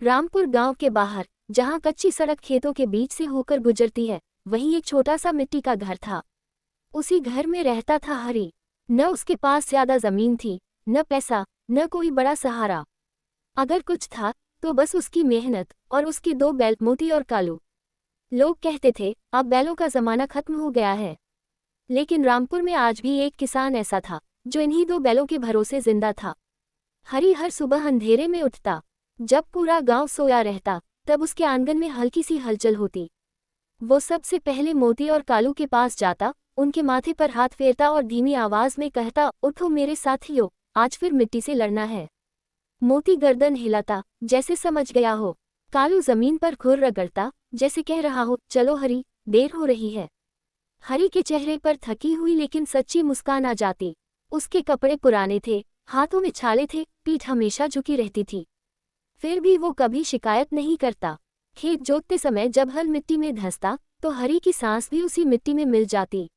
रामपुर गांव के बाहर, जहां कच्ची सड़क खेतों के बीच से होकर गुजरती है, वहीं एक छोटा सा मिट्टी का घर था। उसी घर में रहता था हरी। न उसके पास ज्यादा जमीन थी, न पैसा, न कोई बड़ा सहारा। अगर कुछ था तो बस उसकी मेहनत और उसके दो बैल मोती और कालू। लोग कहते थे अब बैलों का जमाना खत्म हो गया है, लेकिन रामपुर में आज भी एक किसान ऐसा था जो इन्हीं दो बैलों के भरोसे जिंदा था। हरी हर सुबह अंधेरे में उठता। जब पूरा गांव सोया रहता तब उसके आंगन में हल्की सी हलचल होती। वो सबसे पहले मोती और कालू के पास जाता, उनके माथे पर हाथ फेरता और धीमी आवाज में कहता, उठो मेरे साथियों, आज फिर मिट्टी से लड़ना है। मोती गर्दन हिलाता, जैसे समझ गया हो। कालू जमीन पर खुर रगड़ता, जैसे कह रहा हो, चलो हरी, देर हो रही है। हरी के चेहरे पर थकी हुई लेकिन सच्ची मुस्कान आ जाती। उसके कपड़े पुराने थे, हाथों में छाले थे, पीठ हमेशा झुकी रहती थी। फिर भी वो कभी शिकायत नहीं करता। खेत जोतते समय जब हल मिट्टी में धंसता तो हरी की सांस भी उसी मिट्टी में मिल जाती।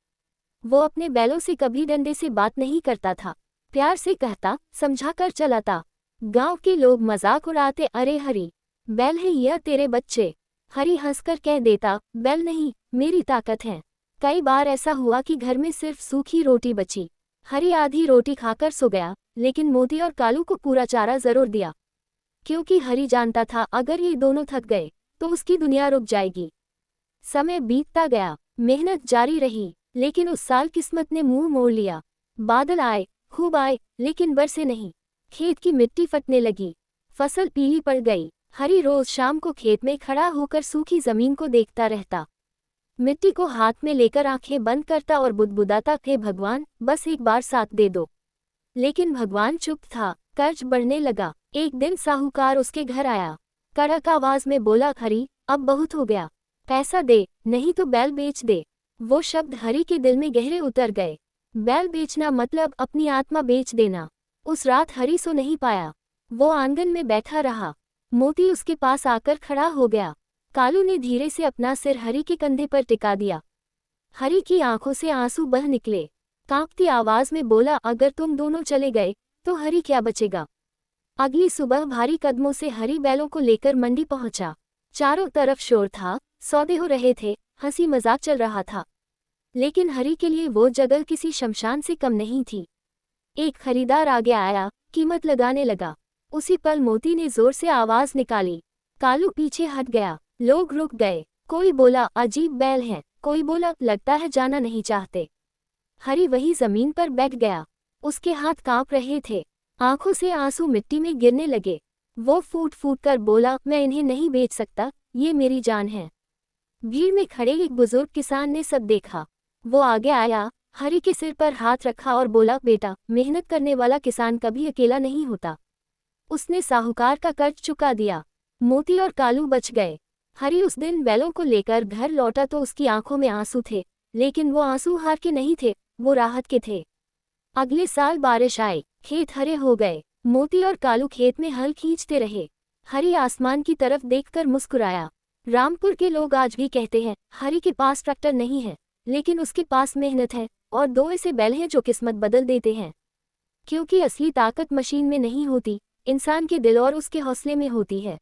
वो अपने बैलों से कभी डंडे से बात नहीं करता था, प्यार से कहता, समझा कर चलाता। गांव के लोग मजाक उड़ाते, अरे हरी, बैल है यह तेरे बच्चे। हरी हंसकर कह देता, बैल नहीं, मेरी ताकत है। कई बार ऐसा हुआ कि घर में सिर्फ सूखी रोटी बची। हरी आधी रोटी खाकर सो गया, लेकिन मोती और कालू को पूरा चारा जरूर दिया, क्योंकि हरी जानता था अगर ये दोनों थक गए तो उसकी दुनिया रुक जाएगी। समय बीतता गया, मेहनत जारी रही, लेकिन उस साल किस्मत ने मुंह मोड़ लिया। बादल आए, खूब आए, लेकिन बरसे नहीं। खेत की मिट्टी फटने लगी, फसल पीली पड़ गई। हरी रोज शाम को खेत में खड़ा होकर सूखी जमीन को देखता रहता। मिट्टी को हाथ में लेकर आंखें बंद करता और बुदबुदाता, हे भगवान, बस एक बार साथ दे दो। लेकिन भगवान चुप था। कर्ज बढ़ने लगा। एक दिन साहूकार उसके घर आया। कड़क आवाज में बोला, हरी, अब बहुत हो गया, पैसा दे, नहीं तो बैल बेच दे। वो शब्द हरी के दिल में गहरे उतर गए। बैल बेचना मतलब अपनी आत्मा बेच देना। उस रात हरी सो नहीं पाया। वो आंगन में बैठा रहा। मोती उसके पास आकर खड़ा हो गया। कालू ने धीरे से अपना सिर हरी के कंधे पर टिका दिया। हरी की आंखों से आंसू बह निकले। कांपती आवाज में बोला, अगर तुम दोनों चले गए तो हरी क्या बचेगा। अगली सुबह भारी कदमों से हरी बैलों को लेकर मंडी पहुंचा। चारों तरफ शोर था, सौदे हो रहे थे, हंसी मजाक चल रहा था। लेकिन हरी के लिए वो जगह किसी शमशान से कम नहीं थी। एक खरीदार आगे आया, कीमत लगाने लगा। उसी पल मोती ने जोर से आवाज निकाली। कालू पीछे हट गया। लोग रुक गए। कोई बोला, अजीब बैल हैं, कोई बोला, लगता है जाना नहीं चाहते। हरी वही जमीन पर बैठ गया। उसके हाथ कांप रहे थे, आंखों से आंसू मिट्टी में गिरने लगे। वो फूट फूट कर बोला, मैं इन्हें नहीं बेच सकता, ये मेरी जान है। भीड़ में खड़े एक बुजुर्ग किसान ने सब देखा। वो आगे आया, हरी के सिर पर हाथ रखा और बोला, बेटा, मेहनत करने वाला किसान कभी अकेला नहीं होता। उसने साहूकार का कर्ज चुका दिया। मोती और कालू बच गए। हरी उस दिन बैलों को लेकर घर लौटा तो उसकी आंखों में आंसू थे, लेकिन वो आंसू हार के नहीं थे, वो राहत के थे। अगले साल बारिश आई, खेत हरे हो गए। मोती और कालू खेत में हल खींचते रहे। हरी आसमान की तरफ देखकर मुस्कुराया। रामपुर के लोग आज भी कहते हैं, हरी के पास ट्रैक्टर नहीं है, लेकिन उसके पास मेहनत है और दो ऐसे बैल हैं जो किस्मत बदल देते हैं। क्योंकि असली ताकत मशीन में नहीं होती, इंसान के दिल और उसके हौसले में होती है।